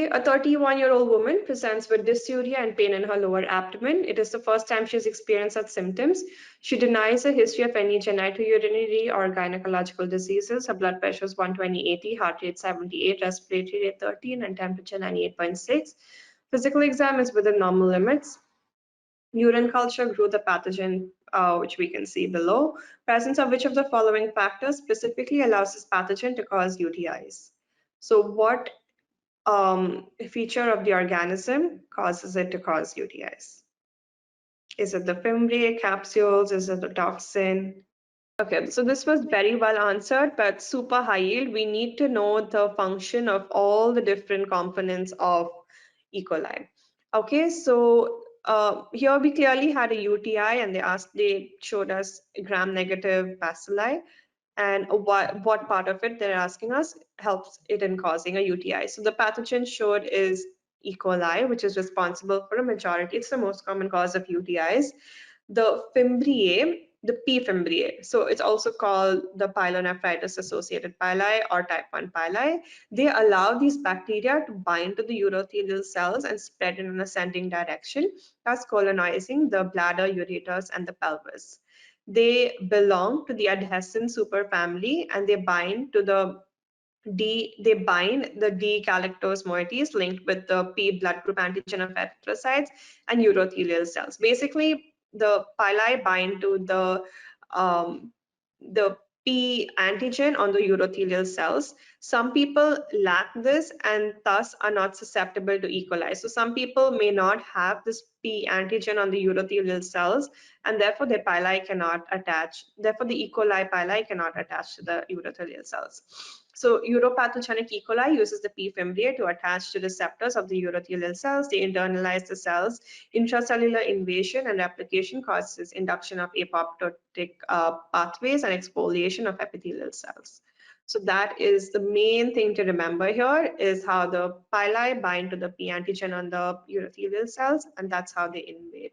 Okay, a 31-year-old woman presents with dysuria and pain in her lower abdomen. It is the first time she's experienced such symptoms. She denies a history of any genitourinary or gynecological diseases. Her blood pressure is 120/80, heart rate 78, respiratory rate 13, and temperature 98.6. Physical exam is within normal limits. Urine culture grew the pathogen, which we can see below. Presence of which of the following factors specifically allows this pathogen to cause UTIs? So what feature of the organism causes it to cause UTIs? Is it the fimbriae capsules? Is it the toxin? Okay, so this was very well answered, but super high yield. We need to know the function of all the different components of E. coli. Okay, so here we clearly had a UTI, and they showed us gram-negative bacilli, and what part of it they're asking us helps it in causing a UTI. So the pathogen showed is E. coli, which is responsible for a majority. It's the most common cause of UTIs. The fimbriae, the P. fimbriae, so it's also called the pyelonephritis associated pili or type 1 pili. They allow these bacteria to bind to the urothelial cells and spread in an ascending direction, thus colonizing the bladder, ureters, and the pelvis. They belong to the adhescent superfamily, and they bind the D galactose moieties linked with the P blood group antigen of erythrocytes and urothelial cells. Basically, the pili bind to the P antigen on the urothelial cells. Some people lack this and thus are not susceptible to E. coli. So some people may not have this P antigen on the urothelial cells, and therefore their pili cannot attach. Therefore, the E. coli pili cannot attach to the urothelial cells. So uropathogenic E. coli uses the P. fimbriae to attach to receptors of the urothelial cells. They internalize the cells. Intracellular invasion and replication causes induction of apoptotic pathways and exfoliation of epithelial cells. So that is the main thing to remember here, is how the pili bind to the P antigen on the urothelial cells, and that's how they invade.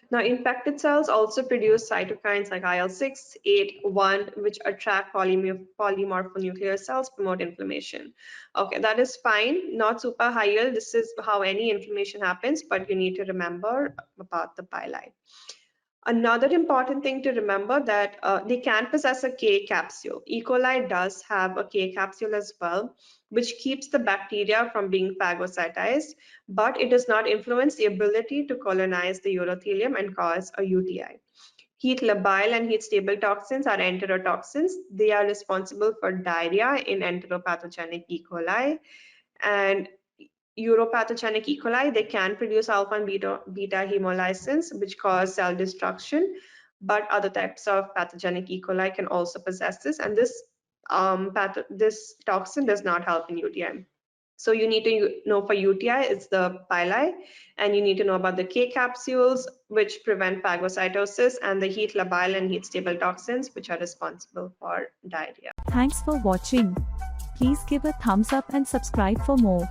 Now, infected cells also produce cytokines like IL-6, 8, 1, which attract polymorphonuclear cells, promote inflammation. Okay, that is fine, not super high yield. This is how any inflammation happens, but you need to remember about the pili. Another important thing to remember that they can possess a K capsule. E. coli does have a K capsule as well, which keeps the bacteria from being phagocytized, but it does not influence the ability to colonize the urothelium and cause a UTI. Heat labile and heat stable toxins are enterotoxins. They are responsible for diarrhea in enteropathogenic E. coli, and uropathogenic E. coli, they can produce alpha and beta hemolysins, which cause cell destruction, but other types of pathogenic E. coli can also possess this, and this toxin does not help in UTI. So you need to know for UTI, it's the pili, and you need to know about the K capsules, which prevent phagocytosis, and the heat labile and heat stable toxins, which are responsible for diarrhea. Thanks for watching. Please give a thumbs up and subscribe for more.